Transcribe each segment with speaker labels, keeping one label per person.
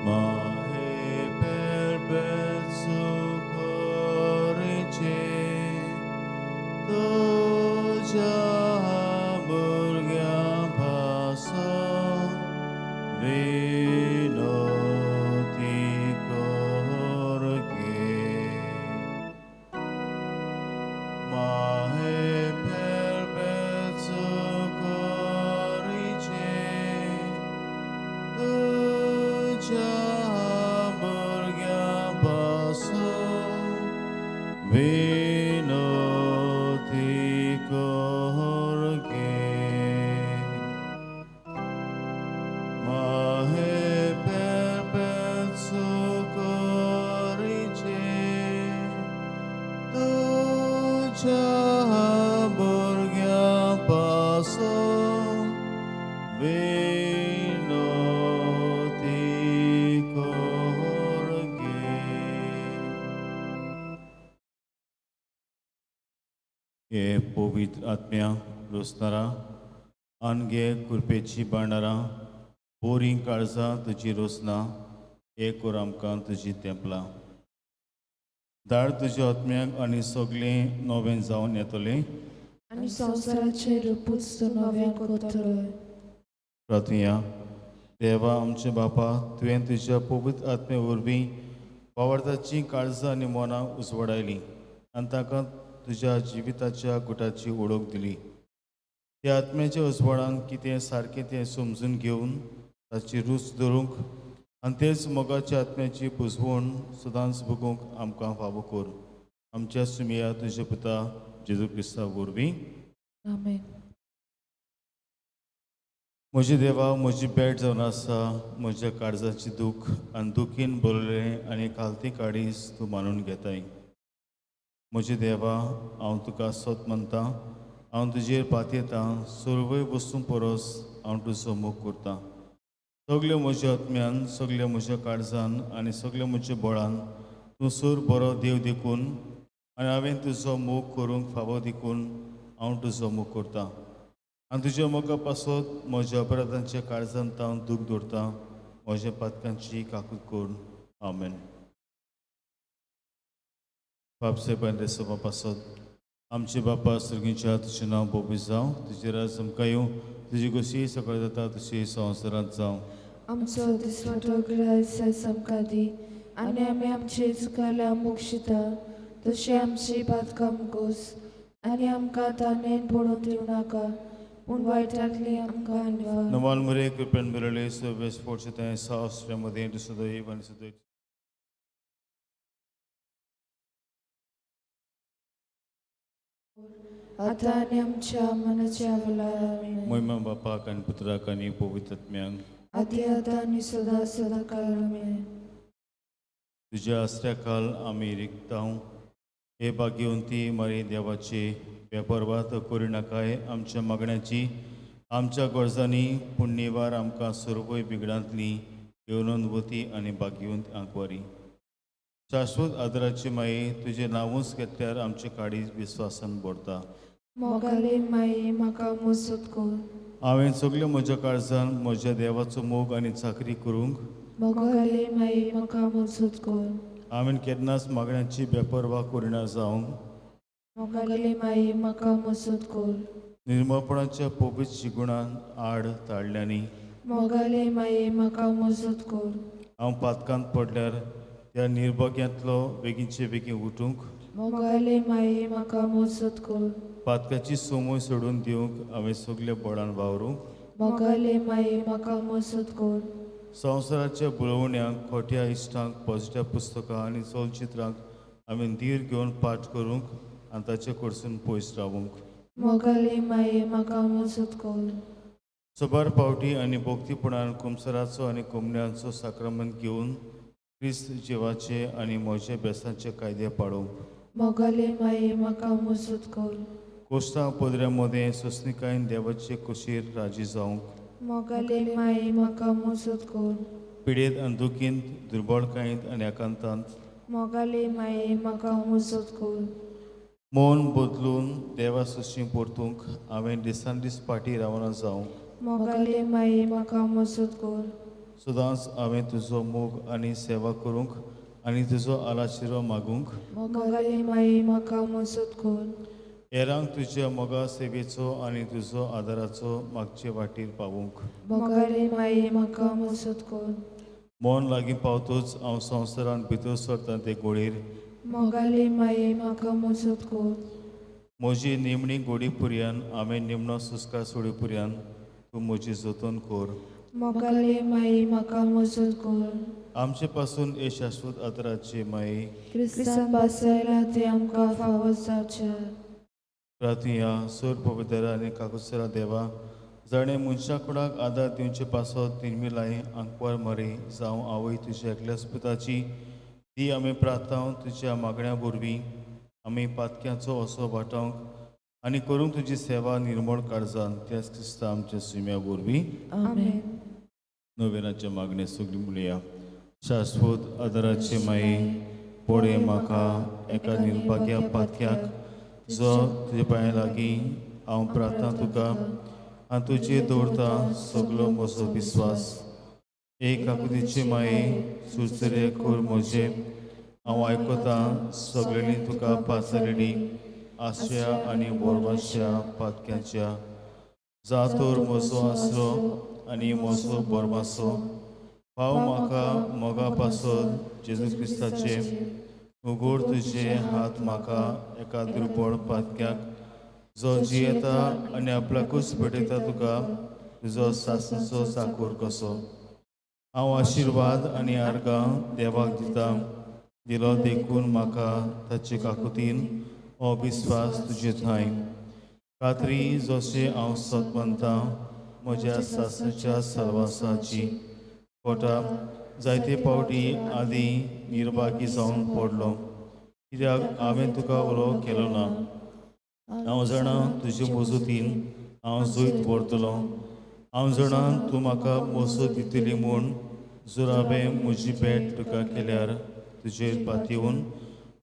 Speaker 1: Mahe perpetsu korice, tuja murgya bhasa vinoti korge. Mahe perpetsu korice, tuja murgya bhasa vinoti korge. Mahe perpetsu korice, tuja murgya bhasa vinoti korge. हे पवित्र आत्म्या रोसणारा आनगे कृपेची बांडारा बोरी काळजा तुजी रोसना हे core आमकां तुजी तेंपलां धाड तुज्या आत्म्याक आनी सगळें नवें जावन येतलें
Speaker 2: आनी संवसाराचें रुपूच तूं नव्यान करतलोय.
Speaker 1: प्रार्थुया देवा आमचे बापा तुवें तुज्या पवित्र आत्मे वरवीं वावरताची काळजां आनी मनां उजवाडायलीं आनी ताका तुज्या जिविताच्या गुटाची ओळख दिली. त्या आत्म्याच्या उजवाडान कितें सारकें तें समजून घेवन ताची रूच धरूंक आनी तेच मोगाच्या आत्म्याची बुजवण सदांच भोगूंक आमकां फावो कर. आमच्या सुमिया तुजे पुता जेजू क्रिस्ता वरवीं.
Speaker 2: आमेन.
Speaker 1: म्हजे देवा म्हजी भेट जावन आसा म्हज्या काळजाची दूख आनी दुखीन बरयलें आनी खालती काडीस तूं मानून घेताय. म्हजे देवा हांव तुका सोत म्हणटा हांव तुजेर पातयेतां सर्वय वस्तू परस हांव तुजो मोग करतां. सगळ्या म्हज्या आत्म्यान सगळ्या म्हज्या काळजान आनी सगळ्या म्हज्या बळान तूं सूर बरो देव देखून आनी हांवें तुजो मोग करूंक फावो देखून हांव तुजो मोग करतां आनी तुज्या मोगा पासत म्हज्या अपराधांच्या काळजांत हांव दूख दवरतां. म्हज्या पातकांची काकूट कोर. आमेन. बापसे बंदे सभा पासत आमचे बापा सुर्गीच्या तुजें नांव बोबीत जावं तुजें राज आमकां येवं तुजी कशी सकाळ जाता तशी संवसारांत जावं.
Speaker 2: आमचो दिसवटो गिरायस आमकां दी आनी आमी आमचे चुकायल्या मोक्षिता तशी आमची पातकां मुगोस आनी आमकां तानेन पडून दिवं नाका पूण वायटांतली आमकां निवार.
Speaker 1: नवाल मुरे कृपेन मिरले सव्य स्पोर्ट्स तें सावस्ट्यामध्ये सदैव आनी सदैव
Speaker 2: आतां आनी आमच्या मनाच्या वेळार. आमेन.
Speaker 1: महिमा बापाक आनी पुत्राक आनी पवित्र आत्म्याक
Speaker 2: आदी आतां आनी सदां सदां काळ. आमेन.
Speaker 1: तुज्या आसऱ्या काल आमी रिगतांव हे भाग्यवंती मारी देवाची बेपरवात करिनाकाय आमच्या मागण्याची आमच्या गरजांनी पुण्यवार आमकां सर्वय बिगडांतली येवनोंदवती आनी भाग्यवंत आंकवारी. शाश्वत आदराची माये तुजें नांवूच घेतल्यार आमचे काडी विस्वासान बोडटा.
Speaker 2: मोगाले माये म्हाका मजत कर.
Speaker 1: हांवें सगळ्या म्हज्या काळजान म्हज्या देवाचो मोग आनी चाकरी करूंक
Speaker 2: मोगाले माये म्हाका मजत कर.
Speaker 1: हांवें केन्नाच मागण्याची बेपरवा करिना जावंक
Speaker 2: मोगाले माये म्हाका मजत कर.
Speaker 1: निर्मळपणाच्या पवित्र गुणान आड ताळल्यांनी
Speaker 2: मोगाले माये म्हाका मजत कर.
Speaker 1: हांव पातकांत पडल्यार त्या निर्भग्यांतलो बेगीनचे बेगीन उठूंक
Speaker 2: मोगाले माये म्हाका मजत कर.
Speaker 1: पातकाची सोमोय सोडून दिवंक हांवें सगळ्या बळान वावरूंक
Speaker 2: मोगाले माये म्हाका मजत कर.
Speaker 1: संवसाराच्या बुळवण्यांक खोट्या इश्टांक पॉझिटिव्ह पुस्तकां आनी चलचित्रांक हांवें धीर घेवन पाठ करूंक आनी ताचे कडसून पयस रावूंक
Speaker 2: मोगाले माये म्हाका मजत कर.
Speaker 1: सबार पावटी आनी भोक्तीपणान कुमसराचो आनी कोमण्यांचो साक्रमंत घेवन क्रिस्त जिवाचे आनी म्हज्या बेसांचे कायदे पाळोवंक
Speaker 2: मोगाले माये म्हाका मजत कर.
Speaker 1: कोश्टां पदऱ्या मदें सोंसणिकायेन देवाचे कुशीर राजी जावंक
Speaker 2: मोगाले माये म्हाका मजत कर.
Speaker 1: पिडेत आनी दुखींत दुर्बळकायेंत आनी एकांतांत
Speaker 2: मोगाले माये म्हाका मजत कर.
Speaker 1: मौन बदलून देवा सुशी परतूंक हांवें दिसान दीस फाटीं रावना जावंक
Speaker 2: मोगाले माये म्हाका मजत कर.
Speaker 1: सदांच हांवें तुजो मोग आनी सेवा करूंक आनी तुजो आलाशिरो मागूंक.
Speaker 2: मोगाले माये म्हाका मजत कर.
Speaker 1: हेरांक तुज्या मोगा सेवेचो आनी तुजो आदाराचो मागचे वाटेर पावूंक.
Speaker 2: मोगाले माये म्हाका मजत कर.
Speaker 1: मोन लागीं पावतोच हांव संवसारांत भितर सरता ते गोळेर.
Speaker 2: मोगाले माये म्हाका मजत कर.
Speaker 1: म्हजी निमणी गोडी पुरयान हांवें निमणो सुस्कार सोडी पुरयान तूं म्हजी जतन कर.
Speaker 2: मोगाले माये म्हाका मजत कर.
Speaker 1: आमचे पासून हे शाश्वत आदाराचे माये.
Speaker 2: क्रिस्तान बासायला ते आमकां फावत जावचे.
Speaker 1: प्रार्थया सोर पवित्र आनी काकुसरा देवा जाणें मनशा कुणाक आदार दिवचे पासत निर्मिलाय आंकवार मरे जावं आवय तुज्या एकल्या स्पुताची ती आमी प्रार्थना तुज्या मागण्या वरवीं आमी पातक्याचो असो वांटोवंक आनी करूंक तुजी सेवा निर्मळ काळजान त्याच क्रिस्ता आमच्या सुम्या वरवीं.
Speaker 2: आमेन.
Speaker 1: नोवेनाच्या मागणे सगळी मुलया. शाश्वत आदाराचे माये पडे म्हाका एका निर्भाग्या पातक्याक जो तुजे पांया लागीं हांव प्रार्थना तुका आनी तुजेर दवरता सगलो म्हजो विस्वास. एक आकुतीचे माये सुचरे कोर म्हजे हांव आयकतां सगळ्यांनी तुका पातळेली आशया आनी बोरमाश्या पातक्याच्या जातोर म्हजो आसरो आनी म्हजो बोरमासो भाव म्हाका मोगा पासत जेजू क्रिस्ताचे उगोड तुजे हात म्हाका एका दुर्बळ पातक्याक जो जियेता आनी आपल्याकूच पेटयता तुका तुजो सासणचो चाकोर कसो. हांव आशिर्वाद आनी आर्गां देवाक दिता दिलो देखून म्हाका ताचे काकुतीन हो विस्वास तुजे थंय. खात्री जशें हांव सत मानता म्हज्या सासणेच्या सरवासाची पोटा जायते फावटी आदीं निर्भागी जावन पडलो कित्याक हांवें तुका उलो केलो ना. हांव जाणा तुजे मजतीन हांव जैत व्हरतलो. हांव जाणा तूं म्हाका मजत दितली म्हूण जर हांवें म्हजी भेट तुका केल्यार तुजेर पातयेवन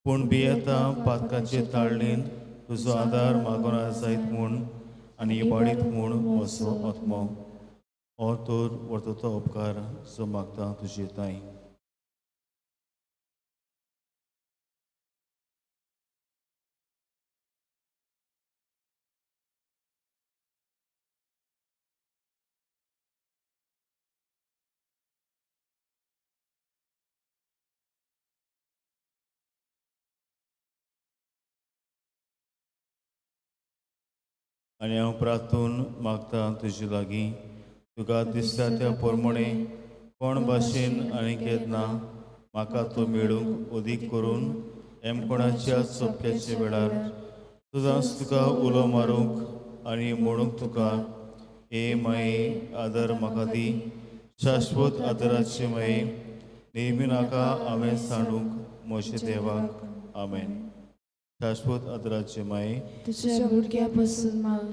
Speaker 1: पूण भियेता पातकाचे ताळणेन तुजो आदार मागोना जायत म्हूण आनी इबाडीत म्हूण म्हजो आत्मो हो तर व्हरता तो उपकार जो मागता तुजे ताई. आनी हांव प्रार्थून मागता तुजे लागीं तुका दिसता त्या प्रमाणे कोण भाशेन आनी केदना म्हाका तो मेळूंक अदीक करून हेमकोणाच्या सोपक्याच्या वेळार सदांच तुका उलो मारूंक आनी म्हणूंक तुका हे माये आदार म्हाका दी. शाश्वत आदाराचे माये नेहमी नाका हांवें सांडूंक म्हज्या देवाक. आमेन. शाश्वत आदाराचे माये
Speaker 2: तुझ्या भुरग्या पासून माग.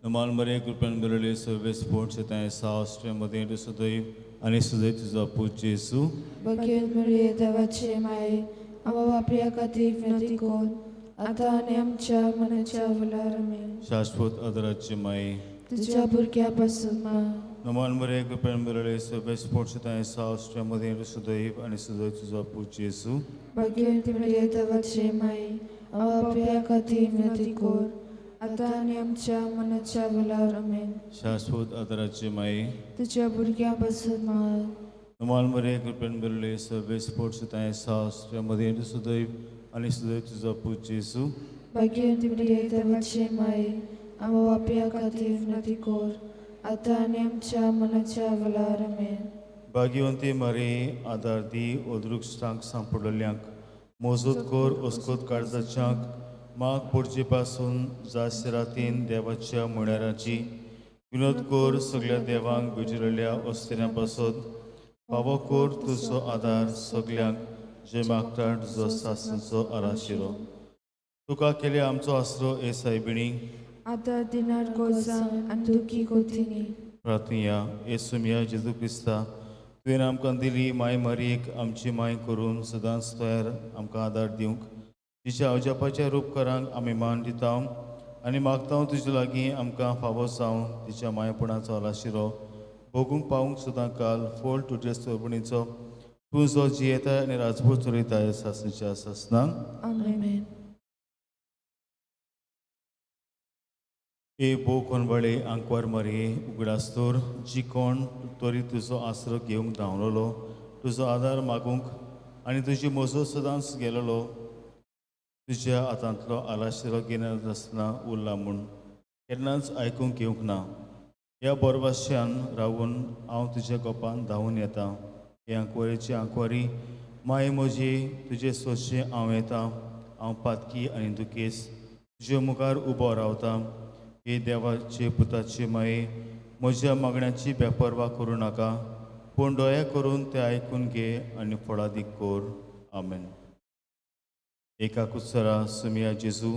Speaker 1: नमाल मरे कृपण बरले सर्वे स्पोर्ट्स येता सावस्ट्रेमध्ये सदैव आनी सदैव तुझा पूज जेसू.
Speaker 2: बघेल मिळे देवाचे माये आम्हा बापया खातीर विनंती कर आता आनी आमच्या मनाच्या वेळार आमेन.
Speaker 1: शाश्वत आदाराचे माये
Speaker 2: तुझ्या भुरग्या पासून माग.
Speaker 1: नमाल मरे कृपण बरले सर्वे स्पोर्ट्स येता सावस्ट्रेमध्ये सदैव आनी सदैव तुझा पूज जेसू.
Speaker 2: बघेल मिळे देवाचे माये आम्हा बापया खातीर विनंती कर आता आनी आमच्या मनाच्या वेळार आमेन.
Speaker 1: शाश्वत आदाराचे माये
Speaker 2: तुझ्या भुरग्या पासून माग.
Speaker 1: नमाल मरे कृपण बरले सर्वे स्पोर्ट्स येता सावस्ट्रेमध्ये सदैव आनी सदैव तुझा पूज जेसू.
Speaker 2: बघेल मिळे देवाचे माये आम्हा बापया खातीर विनंती कर आता आनी आमच्या मनाच्या वेळार आमेन.
Speaker 1: भाग्यवंती मारे आदार दी ओद्रुश्टांक सांपडलेल्यांक मोजूत कोर अस्कोत काळजाच्यांक माग पडचे पासून जास्त रातीन देवाच्या म्हण्याराची विनोद कोर सगळ्या देवांक भिजलेल्या अस्तिऱ्यां पासून फावो कोर तुजो आदार सगळ्यांक जे मागतात तुजो सासणचो आराशिरो. तुका केले आमचो आसरो ए सायबिणी
Speaker 2: आता दिनार गोजां आनी दुखी कोथिनी.
Speaker 1: प्रार्थया येसुमिया जेजू क्रिस्ता तुवें आमकां दिली माय मारयेक आमची माय करून सदांच तयार आमकां आदार दिवंक तिच्या अवजापाच्या उपकारांक आमी मान दिता आनी मागता तुजे लागीं आमकां फावो जावन तिच्या मायपणाचो आलाशिरो भोगूंक पावूंक सुद्दां काल फोल तुजे सोबणीचो तूं जो जियेताय आनी राजपूत चलयताय सासणेच्या सासना
Speaker 2: Amen.
Speaker 1: ए बो कोनबळे आंकवार मरे उगडास्तोर जी कोण तरी तुजो आसरो घेवंक धांवलोलो तुजो आदार मागूंक आनी तुजी मजो सदांच गेलोलो तुज्या हातांतलो आलाशिरो घेनात आसतना उरला म्हूण केन्नाच आयकूंक येवंक ना ह्या बोरवाश्यान रावून हांव तुज्या गोपान धांवून येता हे आंकवारीची आंकवारी माय म्हजी तुजे सोंशें हांव येता हांव पातकी आनी दुखेस तुजे मुखार उबो रावता हे देवाचे पुताचे माये म्हज्या मागण्यांची बेपरवा करूं नाका पूण दोया करून ते आयकून घे आनी फळादीक कोर आमेन. एका कुसरा सुमिया जेजू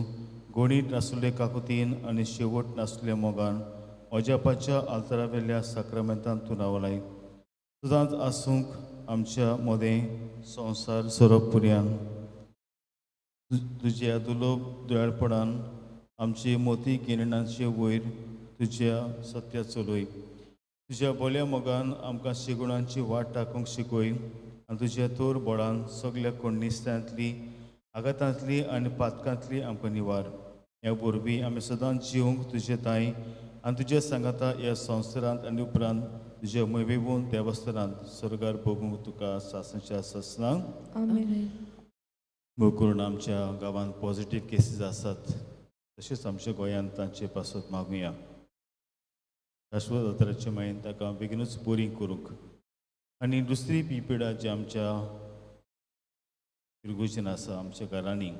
Speaker 1: गोणीत नासले काकुतीन आनी शेवट नासले मोगान अजापाच्या आल्तरावेल्या साक्रामेंतान तूं रावलाय सदांच आसूंक आमच्या मदें संवसार सोरोप पुर्यान तुज्या दुलोप दयाळपणान आमची मोती गिरणा वयर तुज्या सत्या चलय तुज्या बोल्या मोगान आमकां शिगुणांची वाट टाकूंक शिकय आनी तुज्या तोर बळान सगल्या कोणनिस्त्यांतली आघातांतली आनी पातकांतली आमकां निवार ह्या वरवीं आमी सदांच जिवंक तुजे ताई आनी तुज्या सांगाता ह्या संवसारांत आनी उपरांत तुज्या मैवेवून देवस्थानांत स्वर्गार भोगूंक तुका सासणेच्या सासनांक
Speaker 2: Amen.
Speaker 1: करून आमच्या गांवांत पॉझिटीव केसीस आसात तशेंच आमच्या गोंयांत तांचे पासत मागुया शाश्वत दोतोराचे मागीर ताका बेगीनूच बरी करूंक आनी दुसरी पिपिडा जी आमच्या इरगुजीन आसा आमच्या घरांनी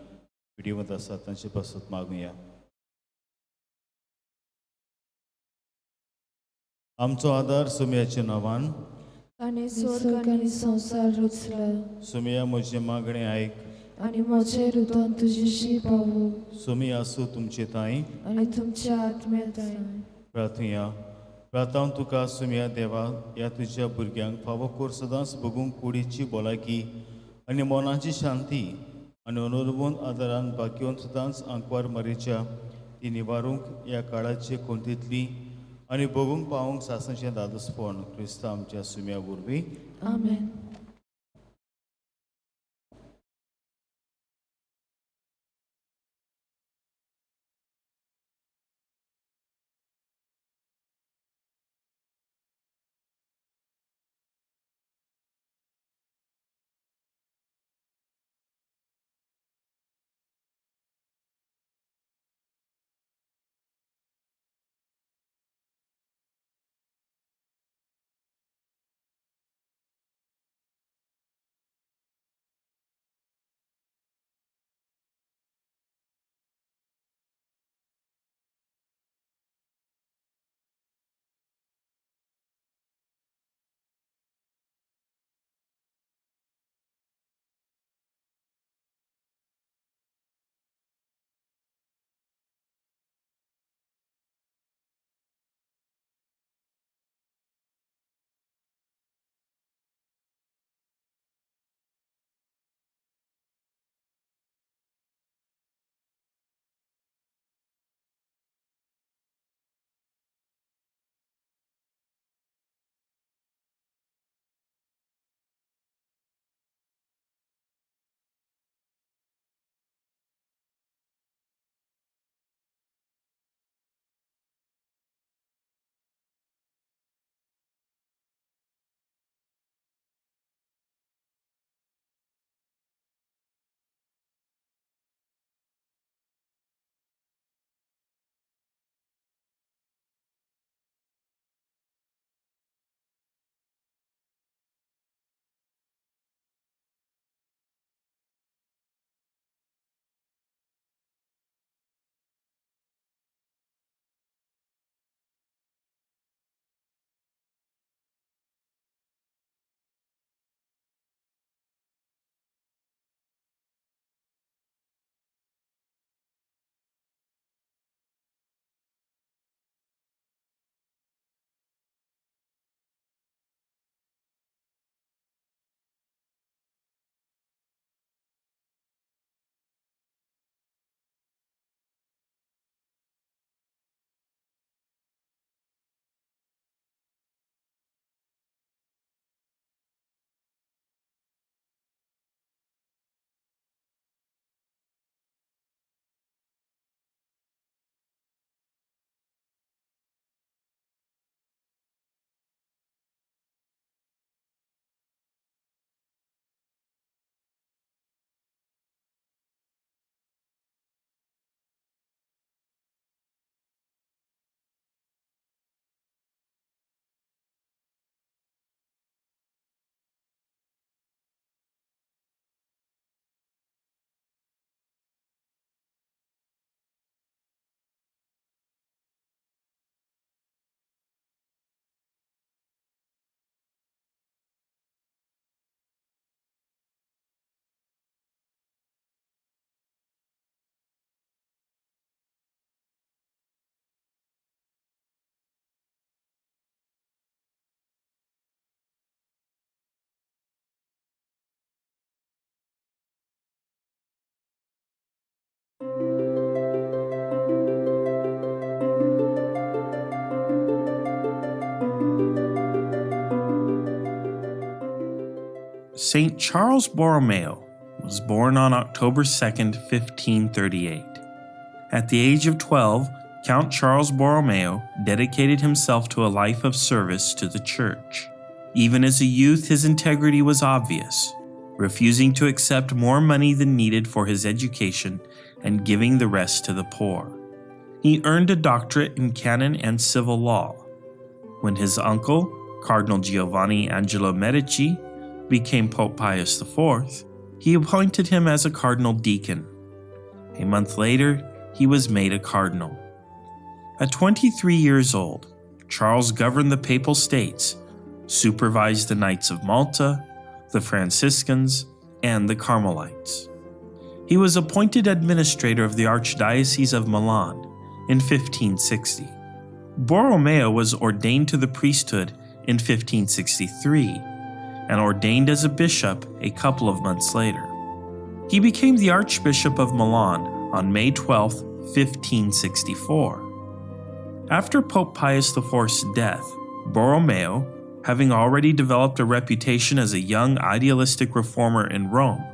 Speaker 1: पिडीवंत आसा तांचे पासत मागुया. आमचो आदार सुमयाच्या नांवान
Speaker 2: ताणें स्वर्ग आनी संवसार रचला
Speaker 1: सुमया म्हजे मागणें आयक
Speaker 2: आनी म्हजें रुदन तुजेशी पावूं
Speaker 1: सुमी आसूं तुमचे ताई
Speaker 2: आनी तुमच्या आत्म्याताय
Speaker 1: प्रार्थुया प्रार्थांव तुका सुमया देवा ह्या तुज्या भुरग्यांक फावो कोर सदांच बगूंक कुडीची भलायकी आनी मोनाची शांती आनी अनुभवून आदारान बाकियोन सदांच आंकवार मरेच्या ती निवारूंक ह्या काळाची कोंतीतली आनी बगूंक पावूंक सासणेचें दादोसपण क्रिस्तांव आमच्या सुम्या वरवीं
Speaker 2: Amen.
Speaker 3: St. Charles Borromeo was born on October 2nd, 1538. At the age of 12, Count Charles Borromeo dedicated himself to a life of service to the Church. Even as a youth, his integrity was obvious, refusing to accept more money than needed for his education and giving the rest to the poor. He earned a doctorate in canon and civil law. When his uncle, Cardinal Giovanni Angelo Medici, became Pope Pius IV, he appointed him as a cardinal deacon. A month later, he was made a cardinal. At 23 years old, Charles governed the Papal States, supervised the Knights of Malta, the Franciscans, and the Carmelites. He was appointed administrator of the Archdiocese of Milan in 1560. Borromeo was ordained to the priesthood in 1563 and ordained as a bishop a couple of months later. He became the Archbishop of Milan on May 12, 1564. After Pope Pius IV's death, Borromeo, having already developed a reputation as a young idealistic reformer in Rome,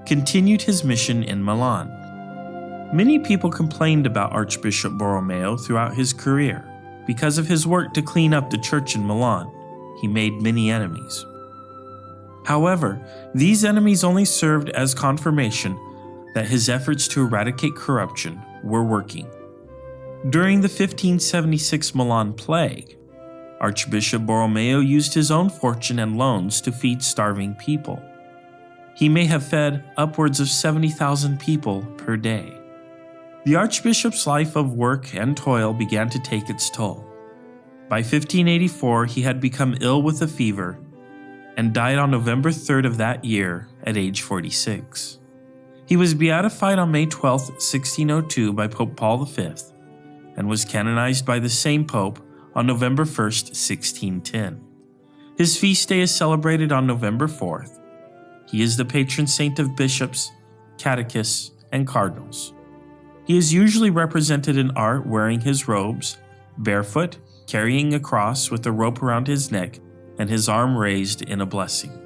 Speaker 3: continued his mission in Milan. Many people complained about Archbishop Borromeo throughout his career. Because of his work to clean up the church in Milan, he made many enemies. However, these enemies only served as confirmation that his efforts to eradicate corruption were working. During the 1576 Milan plague, Archbishop Borromeo used his own fortune and loans to feed starving people. He may have fed upwards of 70,000 people per day. The Archbishop's life of work and toil began to take its toll. By 1584, he had become ill with a fever and died on November 3rd of that year at age 46. He was beatified on May 12, 1602 by Pope Paul V and was canonized by the same pope on November 1st, 1610. His feast day is celebrated on November 4th. He is the patron saint of bishops, catechists, and cardinals. He is usually represented in art wearing his robes, barefoot, carrying a cross with a rope around his neck, and his arm raised in a blessing.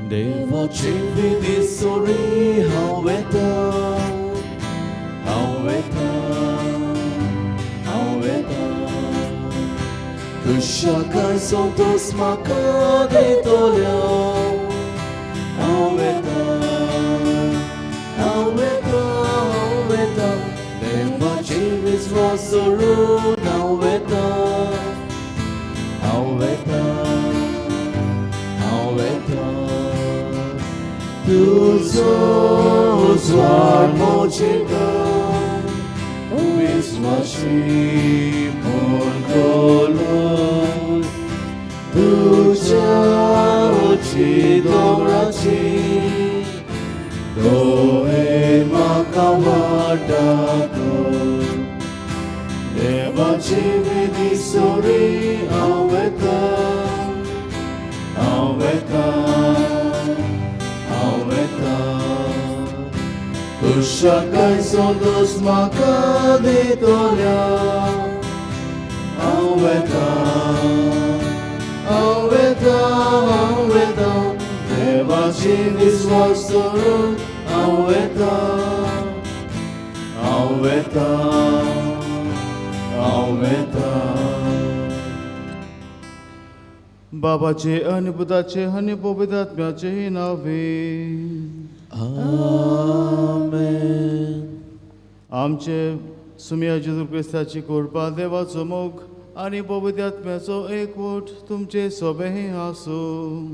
Speaker 4: देवाची विधी sorry हांव येता हांव येता हांव येता कशाकाय संतोष म्हाका दितोल्या हांव येता हांव येता हांव येता देवाची विश्वास सोडून हांव येता हांव येता हांव येता तुजो स्वार मोचिता विश्वासी म्हूण कोलून तुज्या ओची दोंगराची दोळेन म्हाका वाटाको देवाची विधी सोरी हांव येता हांव येता हांव येता कशाकाय संतोष म्हाका दितोल्या हांव येता हांव येता हांव येता देवाची विश्वास सोडून हांव येता हांव येता हांव येता
Speaker 1: बाबाचे आनी पुताचे आनी पवित्र आत्म्याचे नावे
Speaker 4: आमेन
Speaker 1: आमचे सुमिया जेजू क्रिस्ताची कृपा देवाचो मोग आनी पवित्र आत्म्याचो एकवट तुमचे सोबे आसूं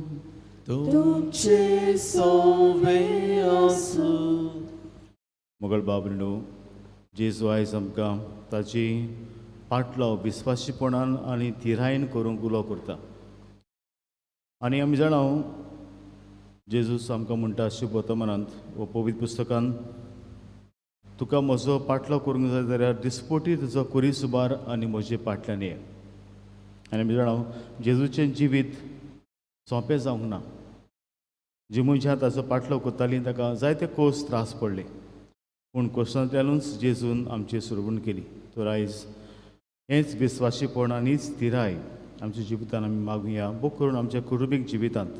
Speaker 4: तुमचे सोवे आसू
Speaker 1: मोगल बाबरिणो जेजू आयज आमकां ताची पाटलो विस्वासीपणान आनी थिरायेन करूंक उलो करता आनी आमी जाणां जेजूस आमकां म्हणटा शुभ वर्तमानांत वो पवित्र पुस्तकांत तुका म्हजो पाटलो करूंक जाय जाल्यार दिसपोटी तुजो कुरी सुबार आनी म्हजे फाटल्यान ये आनी आमी जाणां जेजूचें जिवीत सोंपें जावंक ना जी मनशां ताचो पाटलो करतालीं ताका जायते कोस त्रास पडले पूण कोसांतल्यानूच जेजून आमची सुरवण केली तर आयज हेंच विस्वासीपण आनीच थिराय आमच्या जिवितांत आमी मागुया बूक करून आमच्या कुटुंबीक जिवितांत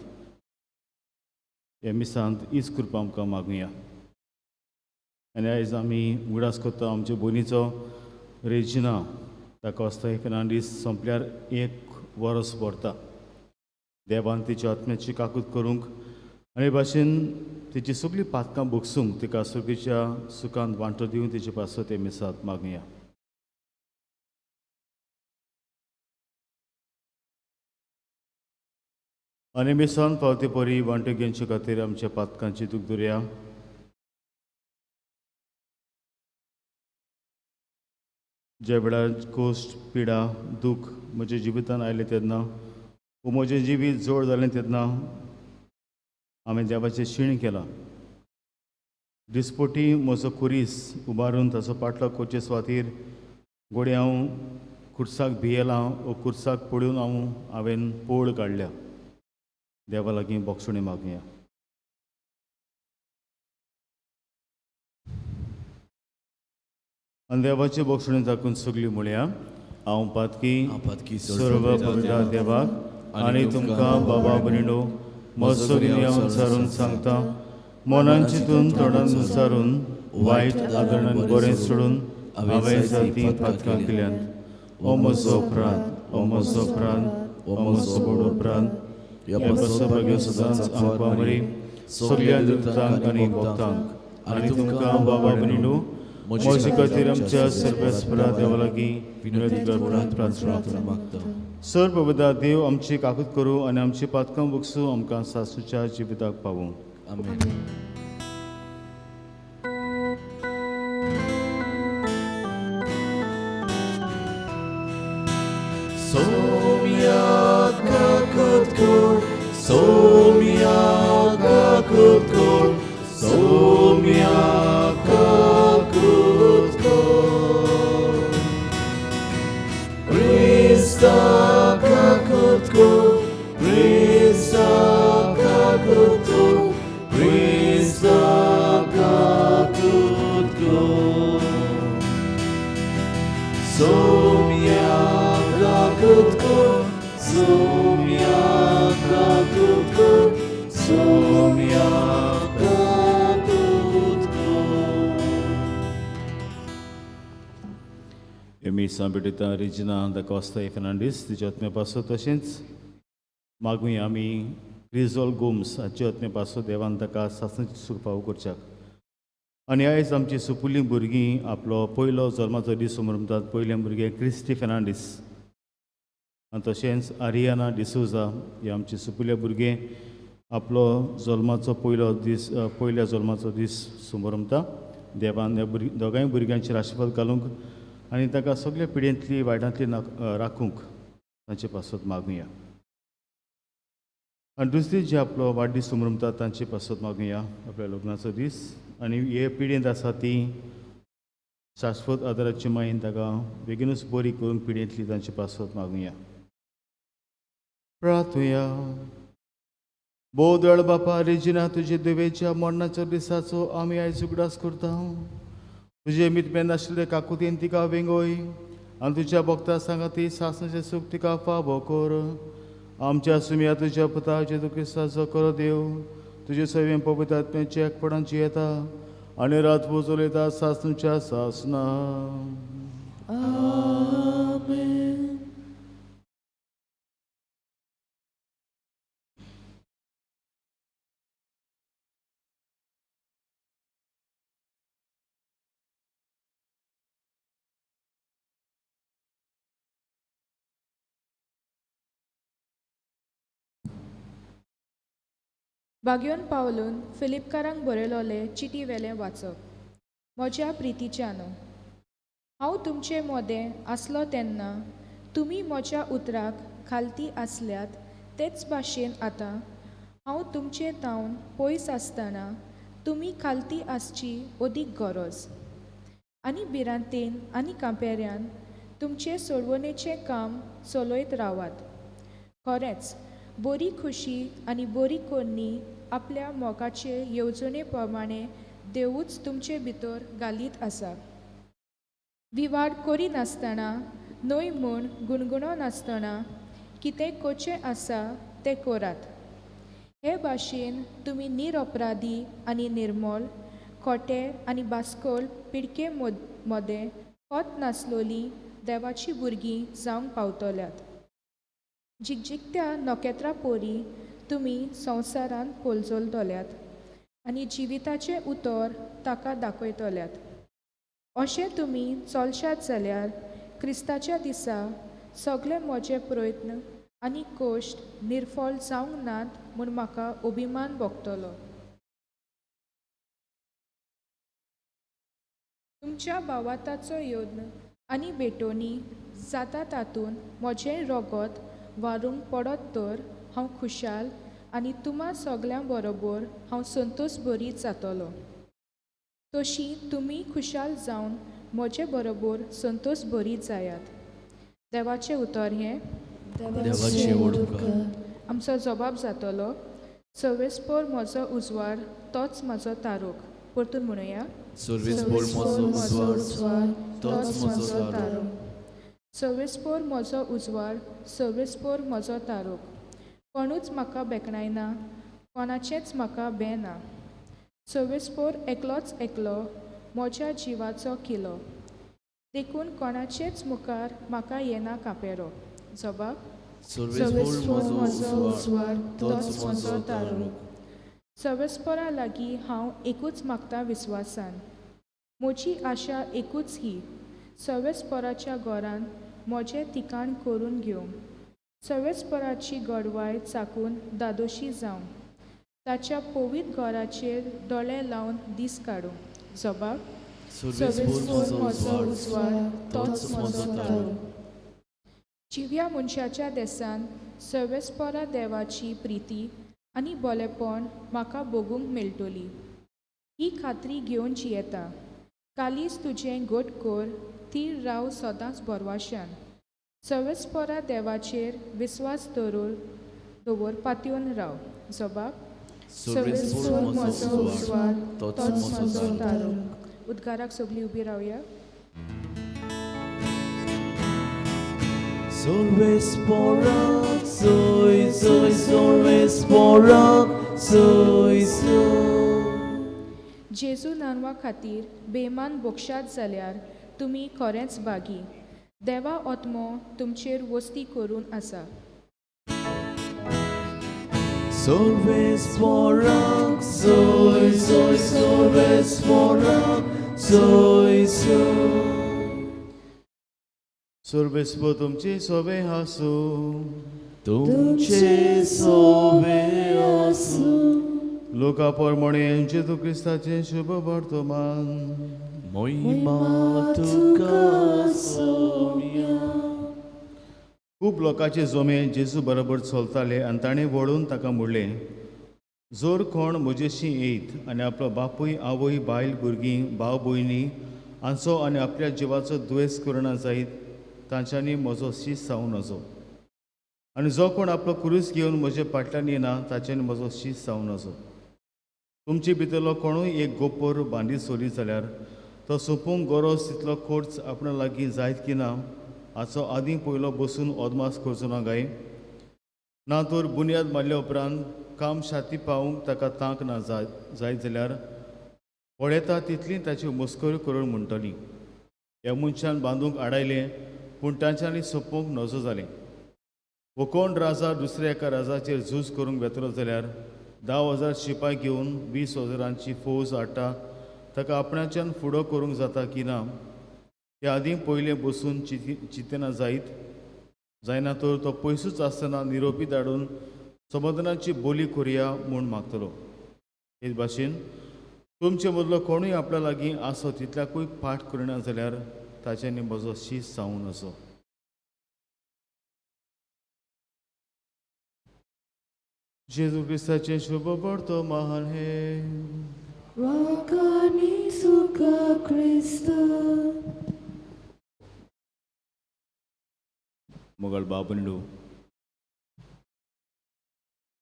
Speaker 1: हे मिसांत हीच कृपा आमकां मागुया आनी आयज आमी उगडास करता आमच्या भयणीचो रेजिना ताका वस्ता दीस संपल्यार 1 वर्स भरता देवान तिच्या आत्म्याची काकूत करूंक आनी भाशेन तिची सगळीं पातकां भोगसूंक तिका सुखीच्या सुखांत वांटो दिवन तिचे पासत हे मिसांत मागुया आनी मिसान पावते परी वांटो घेवचे खातीर आमच्या पातकांची दूख धरया ज्या वेळार कोश्ट पिडा दूख म्हज्या जिवितांत आयले तेन्ना वो म्हजें जिवीत जोड जालें तेन्ना हांवें देवाचें शीण केलां दिसपोटी म्हजो कुरीस उबारून ताचो पाटलो करचे सुवातेर घोडे हांव खुर्साक भियेलां वो खुर्साक पडून हांवें पोळ काडल्या देवा लागीं बोगसुणी मागुया आनी देवाचे बोगसुणी दाखून सगळीं म्हणया हांव पातकी सर्व पवित्र देवाक आनी तुमकां बाबा भयणो म्हजो हांव विचारून सांगता मनान चिंतून तोंडान विचारून वायट आदरणान बरें सोडून हांवें जाती पातकां केल्यान ओ म्हजो प्राण ओ म्हजो प्राण ओ म्हजो बडो प्राण ह्या बसोबाग्यो सदांच आमकां बरी सगळ्या दुतांक आनी भक्तांक आनी तुमकां बाबा भयणो म्हजे खातीर आमच्या सर्वेस्परा देवा लागीं विनंती करपाक प्रार्थना मागता सर पवित्र देव आमची काकूत करूं आनी आमची पातकां भोगसूं आमकां सासूच्या जिविताक पावूं
Speaker 4: आमेन सोम्या काकूत कर सोम्या काकूत कर सोम्या काकूत कर Krista काकूत कर Krista काकूत कर Krista काकूत कर सोम्या काकूत कर सोम्या काकूत कर Somiaka dudko.
Speaker 1: मी सांबिडिता रिजिना द कॉस्ता फेर्नांडीस तिच्या आत्म्यापासून तशेंच मागूय आमी क्रिझॉल गोम्स हाचे आत्म्यापासून देवान ताका सासणाची सूख फावो करच्याक आनी आयज आमची सुपुली भुरगीं आपलो पयलो जल्माचो दीस मनयतात. पयले भुरगे क्रिस्टी फेर्नांडीस आनी तशेंच आरियाना डिसोजा हे आमचे सुपुले भुरगे आपलो जल्माचो पयल्या जल्माचो दीस मनयता. देवान ह्या दोगांय भुरग्यांचेर आशिर्वाद घालूंक आनी ताका सगळे पिडेंतली वायटांतली राखूंक तांचे पासत मागुया. आनी दुसरी जे आपलो वाडदीस मनयतात तांचे पासत मागुया आपल्या लग्नाचो दीस आनी हे पिडेंत आसा ती शाश्वत आदाराची मायेन ताका बेगीनूच बरी करून पिडेंतली तांचे पासत मागुया. प्रार्थुया. बोदळ बापा रेजिना तुजे देवेच्या मरणाच्या दिसाचो आमी आयज उगडास करता. तुजे मितबेन आशिल्ले काकुतीन तिका वेंगोय आनी तुज्या भक्ता सांगाती सासणाचे सूख तिका फावो कर. आमच्या सुम्या तुज्या पुता जेजू क्रिस्ताचो कर देव तुजे सैवें पवित्र आत्म्याचे एकपणांची येता आनी रात उजवयता सासणच्या सासना.
Speaker 2: आमेन.
Speaker 5: बागयोन पावलून फिलिपकारांक बरयलोले चिटी वेलें वाचप. म्हज्या प्रितीच्यानो, हांव तुमचे मोदें आसलो तेन्ना तुमी म्हज्या उतराक खालती आसल्यात तेच भाशेन आतां हांव तुमचे तावन पयस आसतना तुमी खालती आसची ओदीक गरज. आनी भिरांतेन आनी कांपेऱ्यान तुमचे सोडवणेचें काम चलयत रावात. खरेंच बरी खुशी आनी बरी कोन्नी आपल्या मोगाचे येवजणे प्रमाणे देवूच तुमचे भितर घालीत आसा. विवाड करिनासतना न्हय म्हूण गुणगुणनासतना कितें कोचें आसा तें करात. हे भाशेन तुमी निरपराधी आनी निर्मोल खोटे आनी बास्कोल पिडके मोदें कोत नासलोली देवाची भुरगीं जावंक पावतल्यात. जिकजिकत्या नोकेत्रां पोरी तुमी संवसारांत पोलजोलतल्यात आनी जिविताचें उतर ताका दाखयतल्यात. अशें तुमी चलशात जाल्यार क्रिस्ताच्या दिसा सगळे म्हजे प्रयत्न आनी कोश्ट निर्फळ जावंक नात म्हूण म्हाका अभिमान भोगतलो. तुमच्या भावाताचो यत्न आनी भेटोनी जाता तातूंत म्हजें रोगत वारूंक पडत तर हांव खुशाल आनी तुमा सगळ्यां बरोबर हांव संतोश भरीत जातलो. तशी तुमी खुशाल जावन म्हजे बरोबर संतोश भरीत जायात. देवाचें उतर हें
Speaker 4: देवाचें उतर.
Speaker 5: आमचो जबाब जातलो, सर्वेस्पर म्हजो उजवाड तोच म्हजो तारूक. परतून म्हणुया,
Speaker 4: सर्वेस्पर म्हजो उजवाड तोच म्हजो तारूक.
Speaker 5: सर्वेस्पर म्हजो उजवाड, सर्वेस्पर म्हजो तारूक. कोणूच म्हाका बेकणायना, कोणाचेंच म्हाका भें ना. सर्वेस्पर एकलोच एकलो म्हज्या जिवाचो किलो. देखून कोणाचेच मुखार म्हाका येना कापेरो. जबाब,
Speaker 4: सर्वेस्पर म्हजो उजवाड तोच म्हजो तारूक.
Speaker 5: सर्वेस्परा लागीं हांव एकूच मागता विस्वासान. म्हजी आशा एकूच ही, सर्वेस्पराच्या घरान म्हजें ठिकाण करून घेवंक. सर्वेस्पराची गोडवाय चाकून दादोशी जावं. ताच्या पवित्र घराचेर दोळे लावन दीस काडूं. जबाब, सर्वेस्पर म्हजो उजवाड तोच म्हजो तारूक. जिव्या मनशाच्या देसान सर्वेस्परा देवाची प्रिती आनी बोलेपण म्हाका भोगूंक मेळटली. ही खात्री घेवन जियेता. कालीच तुजें घट कर, तीर राव सदांच बोरवाशान. सर्वेस्परा देवाचेर विस्वास दवर पातयेवन राव. जबाब, सर्वेस्पर म्हजो उजवाड तोच म्हजो तारूक. उद्गाराक सगळीं उबी रावया.
Speaker 4: Solvesporak, soy solvesporak, सोय सो
Speaker 5: जेजू नांवा खातीर बेमान बोक्षात जाल्यार तुमी खरेंच बागी. देवा आत्मो तुमचेर वस्ती करून आसा.
Speaker 4: Solves morak, soy, soy, solves morak, soy, soy.
Speaker 1: सोर्बेस्पो तुमची सोबे हासू
Speaker 4: तुमचे सोबे आसू
Speaker 1: लोका पोरमोणे जेजू क्रिस्ताचे शुभ वर्तमान
Speaker 4: मोहिमा तुका सोम्या.
Speaker 1: खूब लोकांचे जोमे जेजू बरोबर चलताले आनी ताणें वळून ताका म्हणलें, जोर कोण म्हजेशी येयत आनी आपलो बापूय आवय बायल भुरगीं भाव भयणी हांचो आनी आपल्या जिवाचो दुयेंस करना जायत तांच्यांनी म्हजो शीस जावन वचो. आनी जो कोण आपलो क्रूस घेवन म्हजे फाटल्यान येना ताच्यांनी म्हजो शीस जावन वचो. तुमचे भितरलो कोणूय एक गोपोर बांदी सोली जाल्यार तो सोंपूंक गरज तितलो खर्च आपणा लागीं जायत की ना हाचो आदीं पयलो बसून अदमास करचो ना गाय. ना तर बुन्याद मारल्या उपरांत काम शाती पावूंक ताका तांक ना जायत जाल्यार पळयता तितली ताची मस्करी करून म्हणटली, ह्या मनशान बांदूंक आडायलें पूण तांच्यांनी सोंपोवंक नजो जालें. वो कोण राजा दुसऱ्या एका राजाचेर झूज करूंक वेतलो जाल्यार 10,000 शिपाय घेवन 20,000 फौज हाडटा ताका आपणाच्यान फुडो करूंक जाता की ना ते आदीं पयलें बसून चिंतना जायना तर तो पयसूच आसतना निरोपी धाडून समाधानाची बोली करुया म्हूण मागतलो. हेच भाशेन तुमचे मदलो कोणूय आपल्या लागीं आसो तितल्याकूय पाठ करिना जाल्यार ताच्यांनी म्हजो शीस जावन असो. जेजू क्रिस्ताचे शुभ वर्तमान हे
Speaker 2: Wakani suka Krista.
Speaker 1: मोगल बाबंडू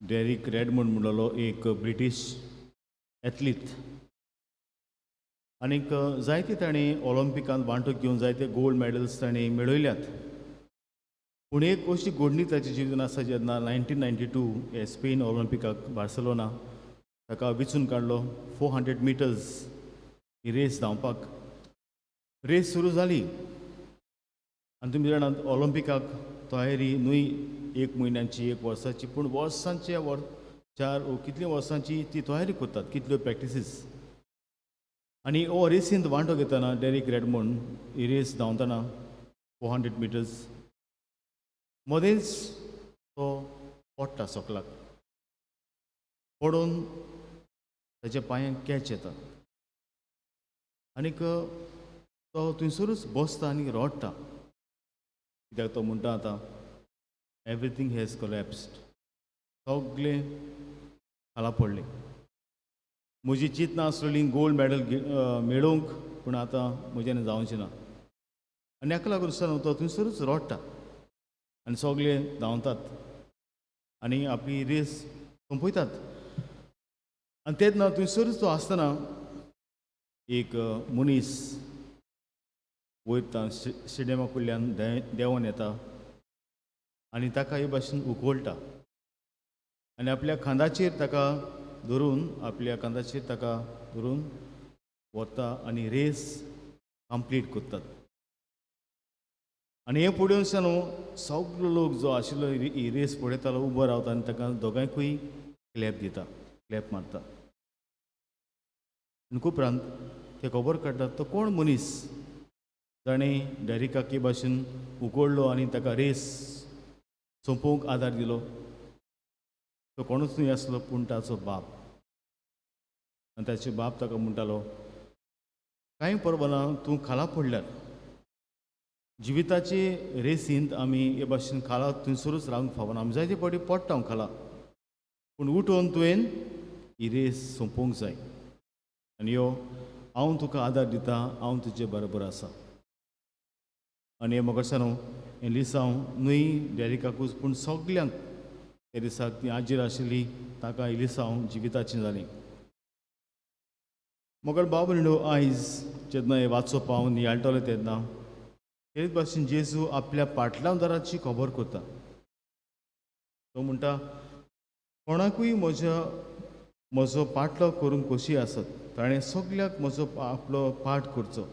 Speaker 1: डेरिक रेडमंड म्हणलो एक ब्रिटीश एथलीट आनीक जायते ताणें ऑलिंपिकांत वांटो घेवन जायते गोल्ड मॅडल्स ताणें मेळयल्यात. पूण एक अशी घडणी ताच्या जिवीतांत आसा जेन्ना 1992 हे स्पेन ऑलिंपिकाक बार्सेलोना ताका वेंचून काडलो 400 मिटर्स ही रेस धांवपाक. रेस सुरू जाली आनी तुमी जाणात ऑलिंपिकाक तयारी न्हय 1 म्हयन्याची 1 वर्साची पूण वर्सांचे 4 कितली वर्सांची ती तयारी करतात, कितल्यो प्रॅक्टिसीस. आनी हो रेसींत वांटो घेतना डेरिक रेडमंड ही रेस धांवतना 400 मिटर्स मदेंच तो पडटा सकलाक. पडून ताच्या पांयांक कॅच येता आनीक तो थंयसरूच बसता आनी रडटा. कित्याक तो म्हणटा आतां एवरीथींग हॅज कोलॅप्स्ड, सगळें खाला पडलें. म्हजी चिंत नासलेली गोल्ड मॅडल मेळोवंक पूण आतां म्हज्यान जावचें ना. आनी हाका लागून तो थंयसरूच रडटा आनी सगळे धांवतात आनी आपली रेस सोंपयतात. आनी तेन्ना थंयसरूच तो आसतना एक मनीस वयर स्टेडियमा कडल्यान देंवून येता आनी ताका हे भाशेन उखलता आनी आपल्या खांदाचेर ताका धरून वता आनी रेस कंप्लीट करतात. आनी हे पळोवन सगलो लोक जो आशिल्लो ही रेस पळयतालो उबो रावता आनी ताका दोगांयकूय क्लॅप मारता. आनी उपरांत ते खबर काडटात तो कोण मनीस ताणें डेरिकाक हे भाशेन उखडलो आनी ताका रेस सोंपोवंक आदार दिलो. तो कोणूच न्हय आसलो पूण ताचो बाप. आनी ताचे बाप ताका म्हणटालो, कांय परवाना तूं खाला पडल्यार जिविताचे रेसींत आमी हे भाशेन खाला थंयसरूच रावंक फावना. आमी जायते फावटी पडटा खाला पूण उठोवन तुवें ही रेस सोंपोवंक जाय. आनी यो हांव तुका आदार दिता, हांव तुजे बरोबर आसा. आनी हे म्हाका हें लिसांव न्हय डेरिकाकूच पूण सगल्यांक त्या दिसाक ती आजीर आशिल्ली ताका ही लिसांव जिविताचें जालें. मोगल बाब आयज जेन्ना हे वाचो पावन नियाळटले तेन्ना हेच भाशेन जेजू आपल्या पाटलांवदाराची खबर करता. तो म्हणटा, कोणाकूय म्हज्या म्हजो पाटलो करूंक कशी आसत ताणें सगल्याक म्हजो आपलो पाट करचो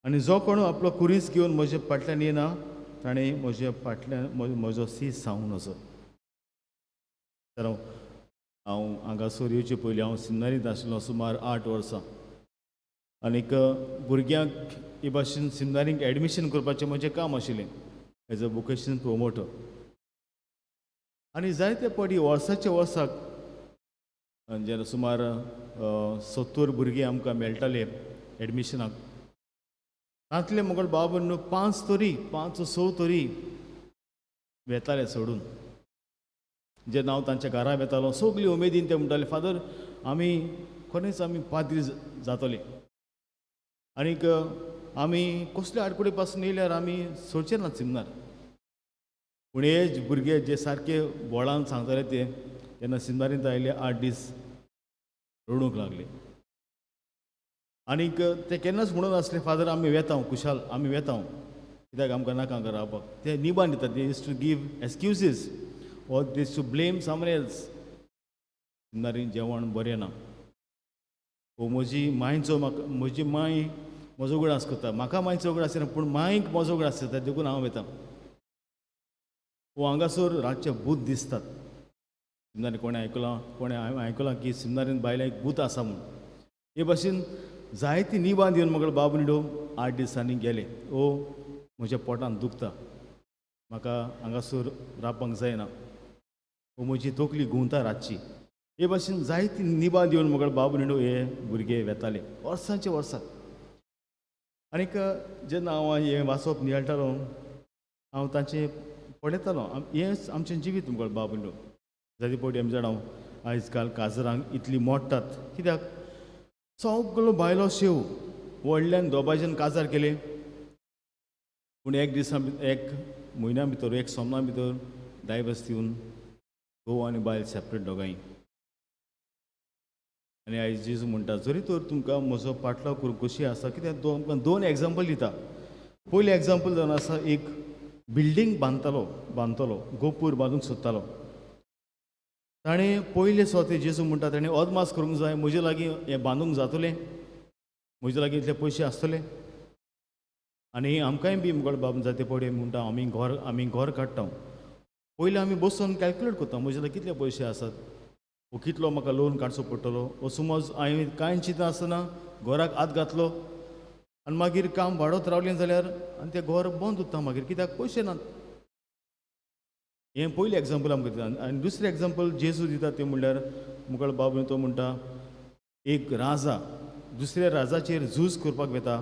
Speaker 1: आनी जो कोण आपलो कुरीस घेवन म्हज्या फाटल्यान येना ताणें म्हज्या फाटल्यान म्हजो सीस सांगून वचप. तर हांव हांगासर येवचे पयलीं हांव सिनारींत आशिल्लो सुमार 8 वर्सां आनीक भुरग्यांक हे भाशेन सिनारींक एडमिशन करपाचें म्हजें काम आशिल्लें एज अ वोकेशनल प्रोमोटर. आनी जायते फावटी वर्साच्या वर्साक जेन्ना सुमार 70 भुरगीं आमकां मेळटाले एडमिशनाक तांतले मुगल बाबून न्हू 5-6 तरी वेताले सोडून. जेन्ना हांव तांच्या घरा वेतालो सगळीं उमेदीन ते म्हणटाले फादर आमी खरेंच आमी पाद्री जातले आनीक आमी कसले आडकुडे पासून येयल्यार आमी सोडचे ना सिमनार. पूण हे भुरगे जे सारके बोळान सांगताले ते तेन्ना सिमनारींत आयले 8 दीस रडूंक लागले आनीक ते केन्नाच म्हणून नासले फादर आमी वेता कुशाल आमी वेता कित्याक आमकां नाका हांगा रावपाक. ते निबान दितात they use to give excuses or they used to blame someone else. सिमनारीन जेवण बरें ना हो म्हजी मांयचो म्हाका म्हजी मांय म्हजो उगडास करता म्हाका मांयचो उगडास येना पूण मांयक म्हजो उगडास येता देखून हांव वेतां. हो हांगासर रातचे भूत दिसतात. सिमनारीन कोणें आयकलां की सिमनारीन बायलां एक भूत आसा म्हूण. हे भाशेन जायती निबान दिवन म्हाका बाबू निडो 8 दिसांनी गेले. ओ म्हज्या पोटान दुखता म्हाका हांगासर रावपाक जायना हो म्हजी तकली घुंवता रातची. हे भाशेन जायती निबान दिवन म्हाका बाबू निडो हे भुरगे वेताले वर्सांचे वर्सां. आनीक जेन्ना हांव हें वाचप नियळटालो हांव तांचें पळयतालो हेंच आमचें जिवीत म्हाका बाबू निडो. जायते फावटी आमी जाणा आयज काल काजरांक इतली मोडटात कित्याक सगलो बायलो शेव व्हडल्यान दोबायच्यान काजार केले पूण एक म्हयन्या भितर एक सोमना भितर डायवर्स दिवन घोव आनी बायल सेपरेट दोगांय. आनी आयज जेजू म्हणटा जरी तर तुमकां म्हजो पाटलाव करूंक कशी आसा कित्याक तुमकां 2 एग्जाम्पल दिता. पयलें एग्जाम्पल जावन आसा एक बिल्डींग बांदतलो गोपूर बांदूंक सोदतालो. ताणें पयले स्वते जेजू म्हणटा ताणें अदमास करूंक जाय म्हजे लागीं हें बांदूंक जातलें म्हजे लागीं इतले पयशे आसतले. आनी आमकांय बी मुगळ बाब जायते पडे म्हणटा आमी घर काडटा पयलीं आमी बसून कॅल्क्युलेट करता म्हजे लागीं कितले पयशे आसात वो कितलो म्हाका लोन काडचो पडटलो वो समज हांवें कांय चिंतना आसतना घराक हात घातलो आनी मागीर काम वाडत रावलें जाल्यार आनी तें घर बंद उरता मागीर कित्याक पयशे नात. हें पयलें एग्जाम्पल आमकां दिता. आनी दुसरें एग्जाम्पल जेजू दिता तें म्हणल्यार मुगळ बाब तो म्हणटा एक राजा दुसऱ्या राजाचेर झूज करपाक वेता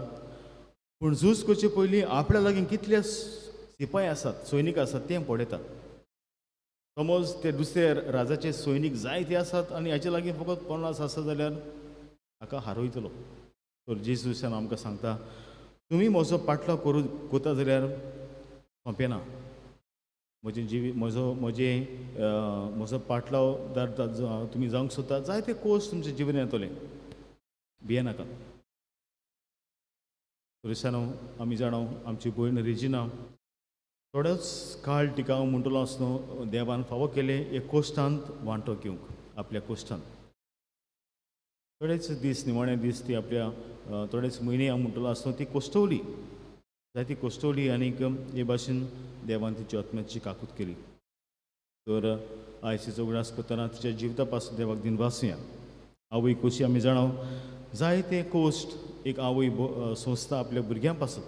Speaker 1: पूण झूज करचे पयलीं आपल्या लागीं कितले सिपाय आसात सैनीक आसात तें पळयता. समज ते दुसऱ्या राजाचे सैनीक जायते आसात आनी हाचे लागीं फकत 50 आसा जाल्यार हाका हारयतलो. तर जेजूसान आमकां सांगता तुमी म्हजो पाटलो करता जाल्यार सोंपेना. म्हजो पाटलाव तुमी जावंक सोदता जायते कोर्स तुमचें जिवन येतलें भियेनाका. क्रिस्तांव आमी जाणा आमची भयण रेजिना थोडोच काळ तिका हांव म्हणटलो आसतना देवान फावो केले एक कोश्टांत वांटो घेवंक आपल्या कोश्टांत. थोडेच दीस निमाणे दीस ती आपल्या थोडेच म्हयने हांव म्हणटलो आसतना ती कोश्टवली जायती कोश्टवली आनीक हे भाशेन देवान तिची आत्म्याची काकूट केली. तर आयज तिचो उगडास करतना तिच्या जिविता पासून देवाक दिनवासुया. आवय कशी आमी जाणा जायते कोश्ट एक आवय सोंसता आपल्या भुरग्यां पासून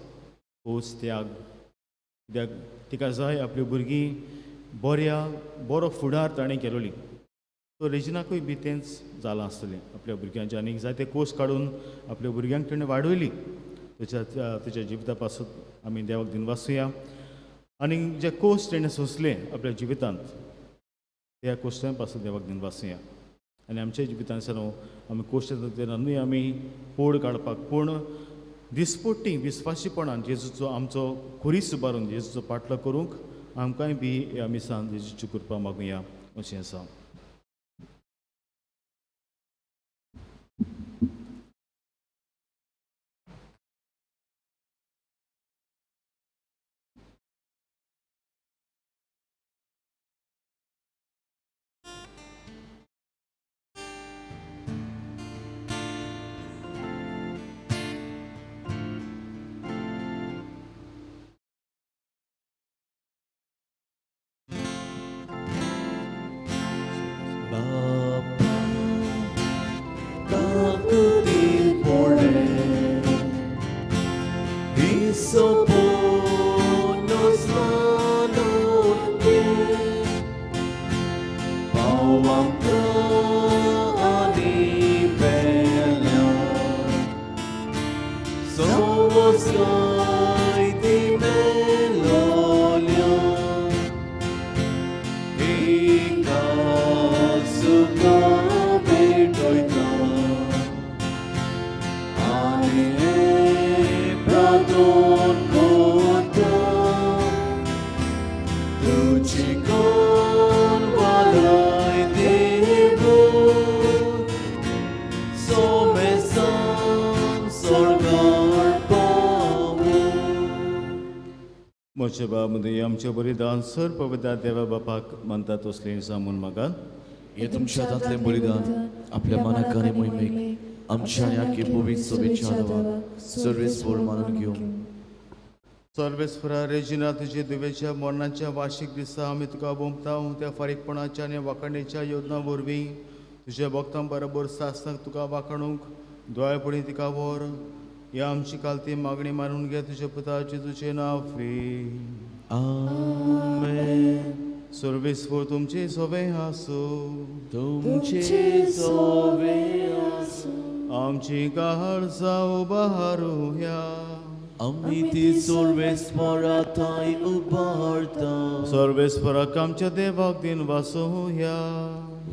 Speaker 1: खोस त्याग कित्याक तिका जाय आपली भुरगीं बरो फुडार ताणें केलोली. तो रेजिनाकूय बी तेंच जालां आसतलें आपल्या भुरग्यांचें आनीक जायते कोर्स काडून आपल्या भुरग्यांक ताणें वाडयली. तिच्या जिविता पासून आमी देवाक दिनवासुया. आनीक जे कोर्स ताणें सोंसले आपल्या जिवितांत त्या कोश्टां पासून देवाक दिनवासुया. आनी आमच्या जिवितांतल्यान आमी कोश्ट तेन्नाय आमी पोड काडपाक पूण दिसपट्टी विस्वासीपणान जेजूचो आमचो खुरीस उबारून जेजूचो पाटलो करूंक आमकांय बी ह्या मिसान जेजूची कृपा मागुया अशें आसा. म्हजे बाबदे आमचे बलिदान सर पवित्र देवा बापाक म्हणतात तसलें जामून मागात.
Speaker 4: हे तुमच्या हातांतले बलिदान आपल्या मनाक आनी मोहिमेक आमच्या आनी आख्खे पवित्र सभेच्या देवाक सर्वेस्पर मानून घेवं.
Speaker 1: सर्वेस्परा रेजिना तुजे दुवेच्या मरणाच्या वार्षिक दिसा आमी तुका बोंबता त्या फारीकपणाच्या आनी वाखाणेच्या योजना वरवीं तुज्या भक्तां बरोबर सासणाक तुका वाखाणूंक दोळापणी तिका व्हर. ह्या आमची कालती मागणी मानून घे तुज्या पुताचे तुजें नांव फ्री.
Speaker 4: आमेन.
Speaker 1: सर्वेस्पर तुमचे सवे आसूं.
Speaker 4: तुमचे सवे आसूं.
Speaker 1: आमची काळजां उबारूया.
Speaker 4: आमी ती सर्वेस्पराताय उबारता.
Speaker 1: सर्वेस्पराक आमच्या देवाक दिन वासोया.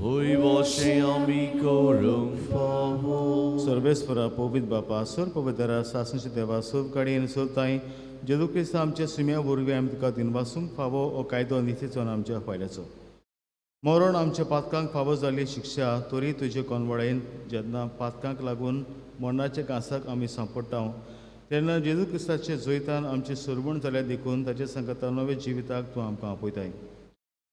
Speaker 4: होय वशें आमी करूंक फावो.
Speaker 1: सर्वेस्परा पवित्र बापा सर पवित्रा सासणेच्या देवा सोद काडीन सोदताय जेजू क्रिस्त आमच्या सुम्या वरवीं आमी तुका दिन वासूंक फावो हो कायदो नितीचो आनी आमच्या फायद्याचो. मरण आमच्या पातकांक फावो जाल्ली शिक्षा तरी तुजे कोनवळेन जेन्ना पातकांक लागून मरणाच्या कांसाक आमी सांपडटा तेन्ना जेजू क्रिस्ताचे जैतान आमचे सरवण जाल्या देखून ताचे संगता नवे जिविताक तूं आमकां आपयताय.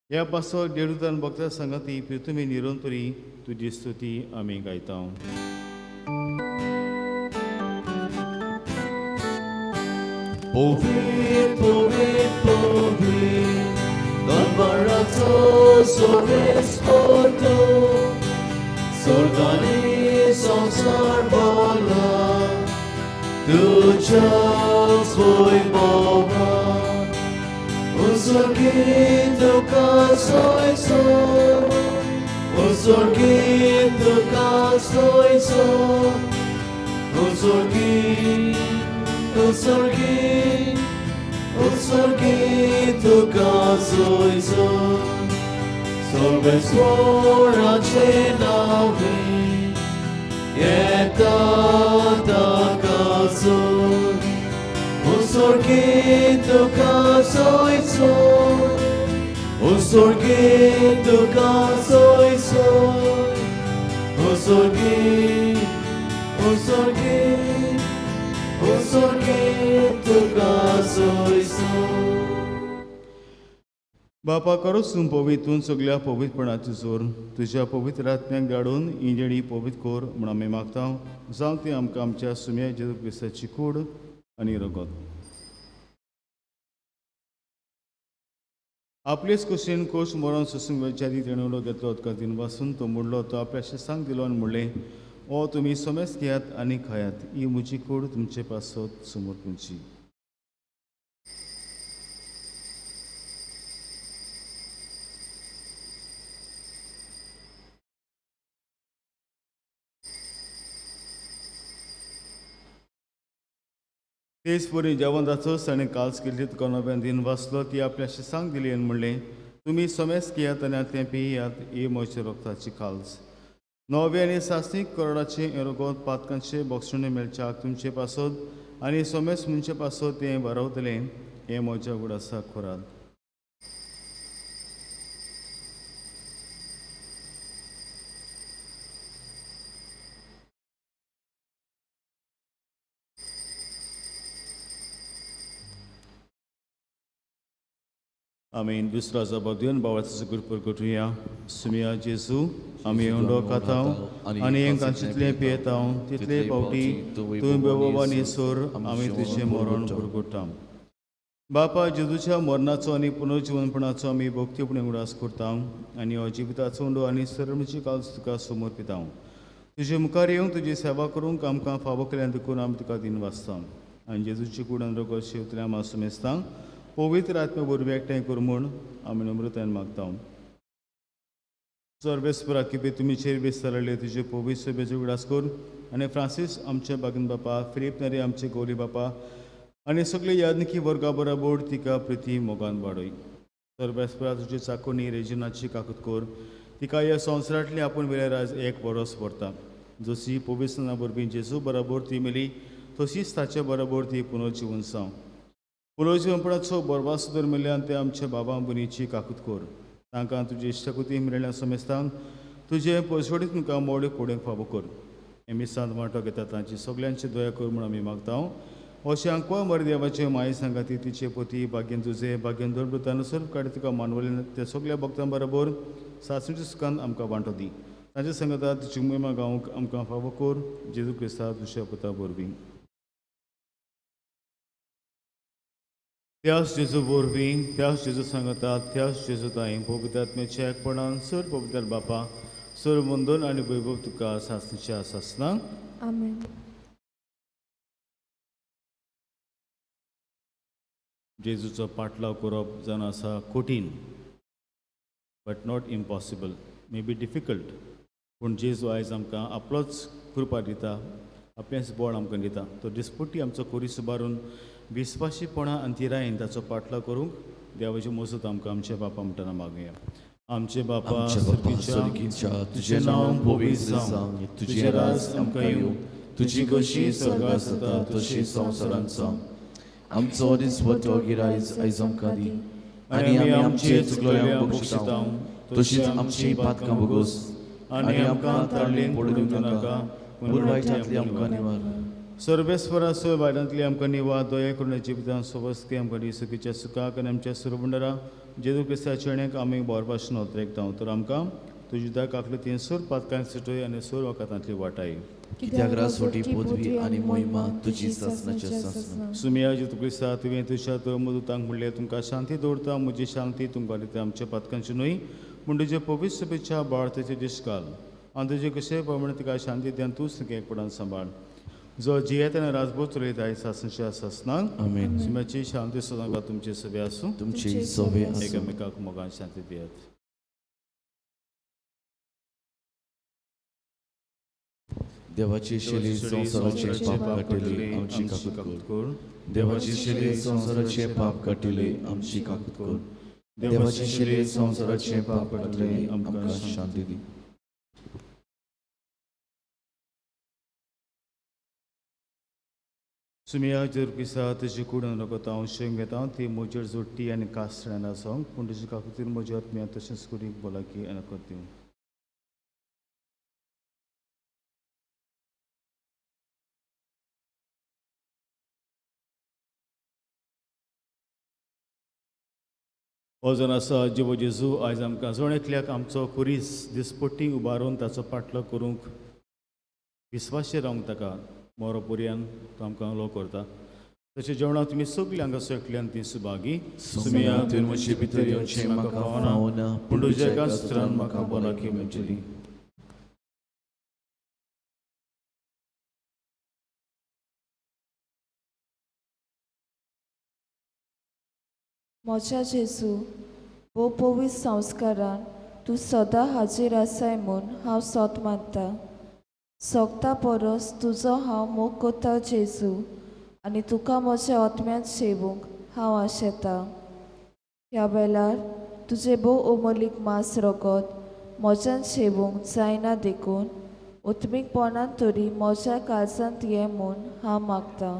Speaker 1: ह्या पासो देडूतान भक्ता संगती पृथ्वी निरंतरी तुजी स्तुती आमी गायता.
Speaker 4: Povit, povit, povit, darbarato sorvesporto, sorgani samsar bala, tuja svoj Boga, usorgito ka soy son, usorgito ka soy son, usorgito tu caso son, sorvesora cenavi, eta da caso, tu caso son, tu caso son,
Speaker 1: बापा करूच तूं पवितून सगळ्या पवित्रपणाची जोर तुज्या पवित्र आत्म्याक धाडून इंजेडी पवित्र core म्हूण आमी मागता. जावं ती आमकां आमच्या सुम्या जेजू क्रिस्ताची कूड आनी रगत. आपलेच कुशीन कोश मरण सोसूंक वेचारी तेणें उलो घेतलो तुका दिन वासून तो म्हणलो तो आपल्या शिसांक दिलो आनी म्हणलें ओ तुमी सोमेस घेयात आनी खायात ही म्हजी कूड तुमचे पासत समोर तुमची. तेच परी जेवण जाचोच ताणें काल्स केल्ली तुका नव्यान दिन वाचलो ती आपल्या शिसांक दिली आनी म्हणलें तुमी सोमेस घेयात आनी तें पियात ही म्हज्या रक्ताची काल्स. नवे आनी सासणीक करोडाचे रगत पातकांचे बोक्षणे मेळच्याक तुमचे पासत आनी सोमेस मुंचे पासत तें बरवतलें हें म्हज्या उडासा खोरात. आमी दुसरा जबाब दिवन बाबाचो गुरपूर करुया. सुमिया जेजू आमी ओंडो खाता आनी हेंकां जितलें पियेता तितले फावटी तुवें बेवोवानी सोर आमी तुजें मरण भरगोडटा. बापा जेजूच्या मरणाचो आनी पुनर्जीवनपणाचो आमी भक्तीपणे उडास करता आनी हो जिविताचो ओंडो आनी सरमची काल तुका समर्पिता. तुजे मुखार येवंक तुजी सेवा करूंक आमकां फावो केल्यान देखून आमी तुका दिन वाचता आनी जेजूची कुडान रगत शेवतल्या मासूं मेस्तां पवित्र आत्म्या वरवीं एकठांय कर म्हूण आमी नम्रतायेन मागता. सर्वेस्परा कितें तुमी चेर विस्तारले तुजे पवित्र सभेचो उगडास कर आनी फ्रांसीस आमचे बागन बापा फिलीप नरी आमचे गौरी बापा आनी सगळे यादनिकी वर्गा बरोबर तिका प्रिती मोगान वाडय. सर्वेस्परा तुजी चाकोनी रेजिनाची काकूत कर तिका ह्या संवसारांतली आपूण वेल्यार आज एक वरस व्हरता. जशी पवित्रना वरवीं जेजू बरोबर ती मेली तशीच ताचे बरोबर ती पुनर्जीवन जावं. पुनर्जीवनपणाचो बरवास सुदर मेल्ल्यान ते आमच्या बाबा भयणीची काकूत कर. तांकां तुजी इश्टकुती मेळिल्ल्या समेस्तांक तुजे पयसोडीत तुमकां मोड पडोवंक फावो कर. हे मिसांत वांटो घेता तांची सगळ्यांची दया कर म्हूण आमी मागता ओशांको मर देवाचे माये सांगाती तिचे पोती भाग्यन तुझे भाग्यन दोन वृत्तानुसार काड तुका मानवले त्या सगळ्या भक्तां बरोबर सासणेच्या सुखान आमकां वांटो दी तांच्या सांगता तुजी महिमा गावंक आमकां फावो कोर जेजू क्रिस्ता तुज्या पुता वरवीं त्याच जेजू वरवीं त्याच जेजू सांगतात त्याच जेजू ताई पवित्र आत्म्याच्या एकपणान सर पवित्र बापा सर वंदन आनी वैभव तुका सासणेच्या सासनां
Speaker 2: आमेन.
Speaker 1: जेजूचो पाटलाव करप जावन आसा कठीण but not impossible may be difficult पूण जेजू आयज आमकां आपलोच कृपा दिता आपलेंच बळ आमकां दिता तो दिसपट्टी आमचो खोरीस उबारून विस्वाशीपणा आनी तिरायेन ताचो पाटलाव करूंक देवाची मजत आमकां आमच्या बापा म्हणटना मागुया. आमचे बापा
Speaker 4: आमच्या बापा
Speaker 1: सर्गीच्या
Speaker 4: सर्गीच्या तुझे नांव पवित्र जावं तुझे राज आमकां येवं तुजी कशी स्वर्गांत जाता तशी संवसारांत जावं आमचो दिसवतो गिरायज आयज आमकां दी आनी आमी आमचे चुकलेल्यांक बक्षितां तशीच आमची पातकां भोगोस आनी आमकां ताळणेन पडूं दिवं नाका पूण वायटांतली आमकां निवार.
Speaker 1: सर्वेस्वरा सो वायटांतली आमकां निवा दया करून जिवितां सवस्ती आमकां दी सुखीच्या सुखाक आनी आमच्या सुरबुंडरा जेजू क्रिस्ताच्या येण्याक आमी बोरपासून उतरेकता तर आमकां तुजी दाय काकली तीन सूर पातकां सुटय आनी सूर वखदांतली वाटाय
Speaker 4: कित्याक रासोटी पदवी आनी मोहिमा तुजी सासणाच्या सासना.
Speaker 1: सुमिया जेजू क्रिस्ता तुवें तुज्या तो मदतांक म्हणलें तुमकां शांती दवरता म्हजी शांती तुमकां दिता आमच्या पातकांची न्हय पूण तुजे पवित्र सभेच्या बाळतेचे दिसकाल आनी तुजे कशे प्रमाणे तुका शांती दिवन तूंच तुका एकपणान सांबाळ जो जियेत आनी राजभोग चलयता सासणेच्या सासनाक
Speaker 4: आमेन.
Speaker 1: सुम्याची शांती सदांच तुमचे सभे आसूं
Speaker 4: तुमची सवे आसूं.
Speaker 1: एकामेकाक मोगान शांती दियात.
Speaker 4: देवाची शेली संसाराचे पाप काटिले आमची काकूत कर. देवाची शेली संसाराचे पाप काटिले आमची काकूत कर. देवाची शेली संसाराचे पाप काटिले आमकां शांती दी.
Speaker 1: सुमिया जर पिसा तुजी कूडून रगत हांव शेंग घेता ती म्हजेर जोडटी आनी कास्ट्रायना सांग पूण तुजी काकुतीन म्हजी आत्म्या तशेंच कुडीक बोलाकी आनी कर दिवं. हो जन आसा जिवो जेजू आयज आमकां जोण एकल्याक आमचो खुरीस दिसपट्टी उबारून ताचो पाटलो करूंक विस्वाशी रावंक ताका मोरो पर्यान तो आमकां लो करता तशें जेवणां तुमी सगळीं हांगा एकल्यान ती सुभागी सुमिया
Speaker 4: तुवें म्हजे भितर येवचें म्हाका फावना
Speaker 1: पूण तुज्या एका सुत्रान म्हाका बोलाकी मेळटली.
Speaker 2: म्हज्या जेजू वो पवित्र संस्कारान तूं सदां हाजीर आसाय म्हूण हांव सोत मानता. सोगता परस तुजो हांव मोग कोत्ता जेजू आनी तुका म्हज्या आत्म्यान सेवूंक हांव आशेतां. ह्या वेळार तुजें भोव अमोलीक मांस रगत म्हज्यान सेवूंक जायना देखून उत्मीकपणान तरी म्हज्या काळजांत ये म्हूण हांव मागतां.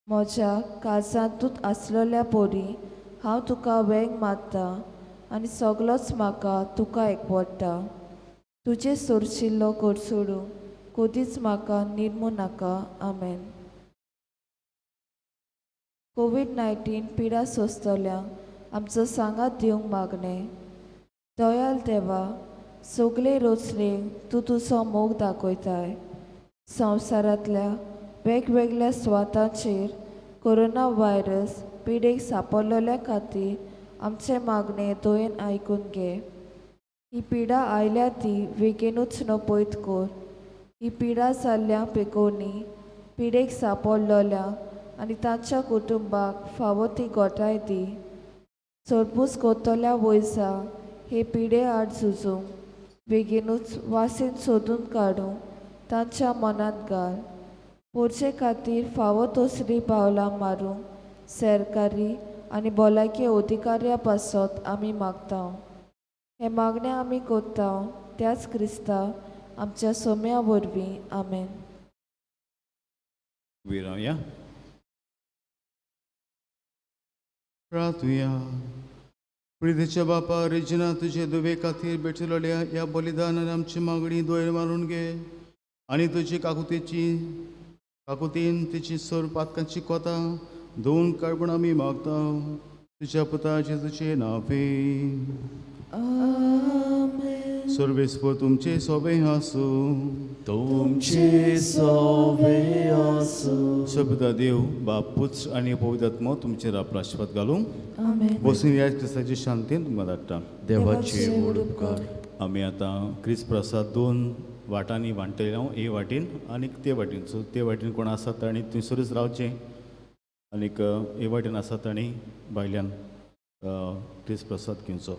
Speaker 2: म्हज्या काळजांतूच आसलेल्या पोरी हांव तुका वेंग मारतां आनी सगळोच म्हाका तुका एकवडटा. तुजे सोरशिल्लो कोरसोडू कधीच म्हाका निर्मू नाका. आमेन. कोविड-19 पिडा सोंसतल्यांक आमचो सांगात दिवंक मागणें. दयाल देवा सगळे रोचडेक तूं तुजो मोग दाखयताय. संवसारांतल्या वेगवेगळ्या सुवातांचेर कोरोना व्हायरस पिडेक सांपडलेल्या खातीर आमचे मागणें दोयेन आयकून घे. ही पिडा आयल्या ती बेगीनूच नपयत कर. ही पिडा जाल्ल्या पेकोनी पिडेक सांपडलेल्यांक आनी तांच्या कुटुंबाक फावो ती घोटाय दी. सोडपूस कोत्तल्या वयसा हे पिडे आड झुजूंक बेगीनूच वासीन सोदून काडूंक तांच्या मनांत घाल. पोरचे खातीर फावो तसली पावलां मारूंक सरकारी आनी भलायकी अधिकाऱ्यां पासत आमी मागता. हे मागणें आमी कोत्ता त्याच क्रिस्ता आमच्या सोम्या वरवीं. आमेन.
Speaker 1: विराया प्रार्थुया. प्रितेच्या बापा रेजिना तुजे दुवे खातीर बेटलेल्या ह्या बलिदानान आमची मागणी दोयर मारून घे आनी तुजी काकुतेची काकुतीन तिची सोर पातकांची कोता दोन काळपण आमी मागता तुझ्या पुता जेजूचे नावे
Speaker 2: आमेन.
Speaker 1: सर्वेस्पर तुमचे सोबे आसूं
Speaker 4: तुमचे सोबे आसूं.
Speaker 1: सभता देव बाप पुत्र आनी पवित्र आत्मा तुमचेर आपलो आशिर्वाद घालूं
Speaker 2: आमेन.
Speaker 1: बसून ह्या क्रिस्ताची शांतीन तुमकां धाडटा
Speaker 4: देवाचे व्हड उपकार.
Speaker 1: आमी आतां क्रिस्त प्रसाद दोन वाटांनी वांटले हांव हे वाटेन आनीक ते वाटेन सो ते वाटेन कोण आसात तांणी थंयसरूच रावचें आनीक हे वाटेन आसात तांणी भायल्यान क्रिस्त प्रसाद घेवचो.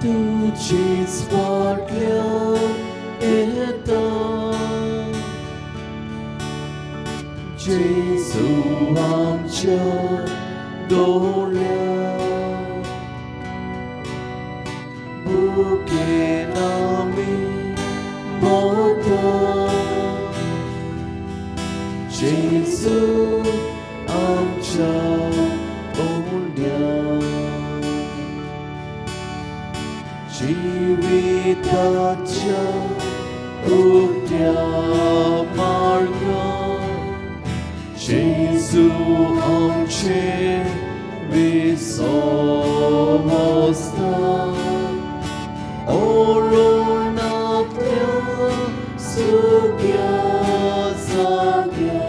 Speaker 4: तुझीच फाटल्या येता जेजू आमच्या दोळ्या बुकेन आमी मोता जेजू आमच्या ओंड्या जिविताच्या उक्त्या मार्गार जेजू आमचे विसवस्ता ओरोनांतल्या सुग्या जाग्या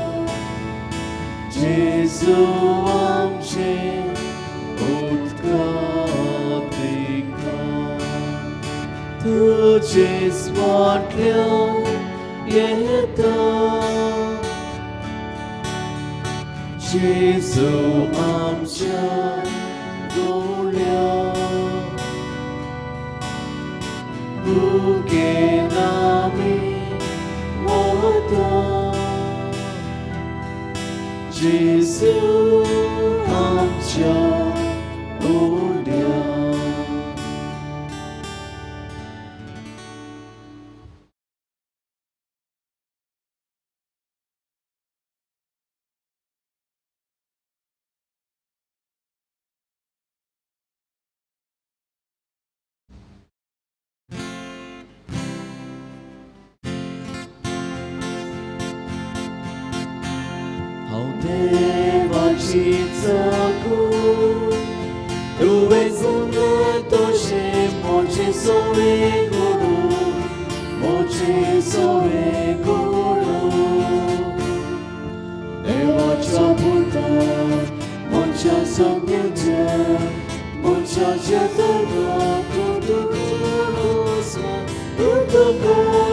Speaker 4: जेजू आमचे तुझेच फाटल्या येता जेजू आमच्या दोळ्या बुकेन आमी वता जेजू आमच्या ओंड्या. हांव देवाची चाकूर तुवें सुंदर तोशें मोचे सोवे गुरू मोचे सोवे गुरू देवाच्या पुताक मोच्या सगळ्याच्या मोच्या जगना तुका